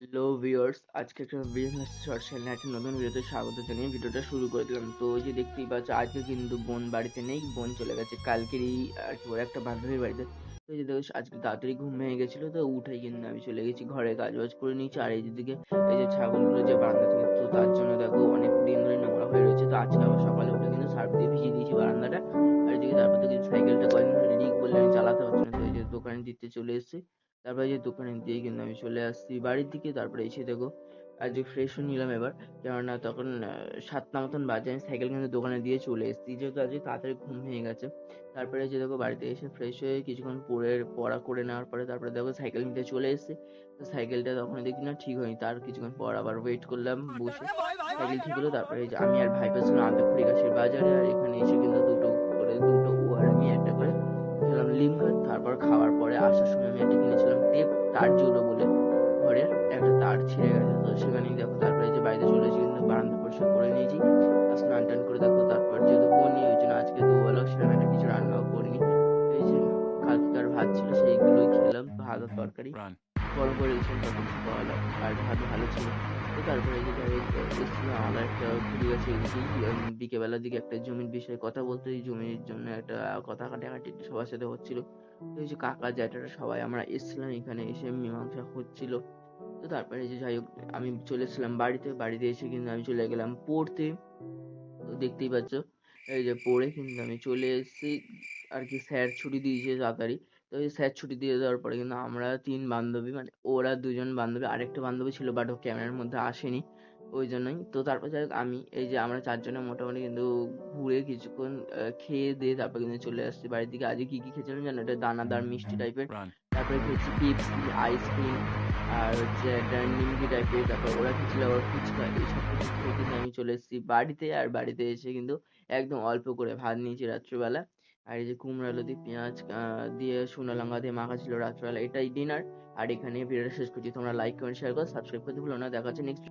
Hello viewers, আজকে একটা business short চ্যানেলে একটা নতুন ভিডিওতে স্বাগত জানিয়ে ভিডিওটা শুরু করে দিলাম। তো ওই যে দেখতেই পাচ্ছ, আজকে কিন্তু বোন বাড়িতে নেই, বোন চলে গেছে কালকেরই আর কি ওর একটা বান্ধবীর বাড়িতে। তো এই যে দেখো আজকে তাড়াতাড়ি ঘুম ভেঙে গেছিলো, তো উঠেই কিন্তু আমি চলে গেছি ঘরে কাজ বাজ করে নিয়েছি। আর এই দিকে এই যে ছাগলগুলো যে বারান্দা থেকে, তো তার জন্য দেখো অনেক দিন ধরে নোংরা হয়ে রয়েছে। তো আজকে আবার সকালে উঠে কিন্তু সার্ফ দিয়ে ভিজিয়ে দিয়েছি বারান্দাটা। আর এদিকে তারপর থেকে সাইকেলটা কয়েকদিন ধরে লিক বলে আমি চালাতে পারছি না, তো এই যে দোকানে দিতে চলে এসেছি। তারপরে যে দোকানে দিয়ে কিন্তু আমি চলে আসছি বাড়ির দিকে। তারপরে এসে দেখো আজকে ফ্রেশও নিলাম এবার, কেননা তখন 7টা মতন বাজে। আমি সাইকেল কিন্তু দোকানে দিয়ে চলে এসেছি, যেহেতু আজকে তাড়াতাড়ি ঘুম ভেঙে গেছে। তারপরে যে দেখো বাড়িতে এসে ফ্রেশ হয়ে কিছুক্ষণ পড়া করে নেওয়ার পরে তারপরে দেখো সাইকেল নিতে চলে এসেছি। তো সাইকেলটা তখন দেখি না ঠিক হয়নি, তার কিছুক্ষণ পর আবার ওয়েট করলাম বসে। সাইকেল ঠিক হলো, তারপরে এই যে আমি আর ভাই পেয়েছিলাম আদ্যাখুড়ি গাছের বাজারে। আর এখানে এসে কিন্তু দুটো ও আর আমি একটা করে খেলাম লিমকা। তারপর খাওয়ার পরে আসার সময় আমি একটা কিনেছিলাম টেপ, তার জুড়ো বলে। ঘরের একটা তার ছিঁড়ে গেছে, তো সেখানেই দেখো তারপরে যে বাড়িতে চলে এসে কিন্তু বারান্দা পরিষ্কার করে নিয়েছি। আর স্নান টান করে দেখো তারপর যেহেতু বনি ওই জন্য আজকে দুবেলা সেরকম একটা কিছু রান্নাও করিনি। এই যে কালকেকার ভাত ছিল সেইগুলোই খেলাম, ভাত আর তরকারি Run. গরম করে রেখেছিলাম তখন সকালবেলা। আর ভাত ভালো ছিল। তো তারপরে এই যে যাই হোক এসেছিলাম আমরা একটা খুঁড়ি গাছে এদিকেই বিকেবেলার দিকে একটা জমির বিষয়ে কথা বলতে। এই জমির জন্য একটা কথা কাটাকাটি সবার সাথে হচ্ছিল। তো এই যে কাকা জ্যাঠারা সবাই আমরা এসেছিলাম, এখানে এসে মীমাংসা হচ্ছিল। তো তারপরে এই যে যাই হোক আমি চলে এসেছিলাম বাড়িতে। বাড়িতে এসে কিন্তু আমি চলে গেলাম পড়তে। তো দেখতেই পাচ্ছ এই যে পড়ে কিন্তু আমি চলে এসেছি আর কি। স্যার ছুটি দিয়েছে তাড়াতাড়ি। তো এই স্যার ছুটি দিয়ে দেওয়ার পরে কিন্তু আমরা তিন বান্ধবী, মানে ওরা দুজন বান্ধবী, আরেকটা বান্ধবী ছিল বাট ও ক্যামেরার মধ্যে আসেনি ওই জন্যই। তো তারপর যাই হোক আমি এই যে আমরা চারজনে মোটামুটি কিন্তু ঘুরে কিছুক্ষণ খেয়ে দিয়ে তারপর কিন্তু চলে আসছি বাড়ির দিকে। আজকে কি কি খেয়েছিলাম জানো? এটা দানাদার মিষ্টি টাইপের। Run. তারপরে খেয়েছি পেপসি, আইসক্রিম, আর হচ্ছে একটা নিমকি টাইপের। তারপর ওরা খেয়েছিল আবার ফুচকা। এইসব কিছু খেয়ে কিন্তু আমি চলে এসেছি বাড়িতে। আর বাড়িতে এসে কিন্তু একদম অল্প করে ভাত নিয়েছি রাত্রিবেলা। আর এই যে কুমড়ো আলু দিয়ে পেঁয়াজ দিয়ে শুকনো লঙ্কা দিয়ে মাখা ছিল রাত্রিবেলা, এটাই ডিনার। আর এখানে ভিডিওটা শেষ করছি। তোমরা লাইক কমেন্ট শেয়ার করো, সাবস্ক্রাইব করতে ভুলো না। দেখা হচ্ছে নেক্সট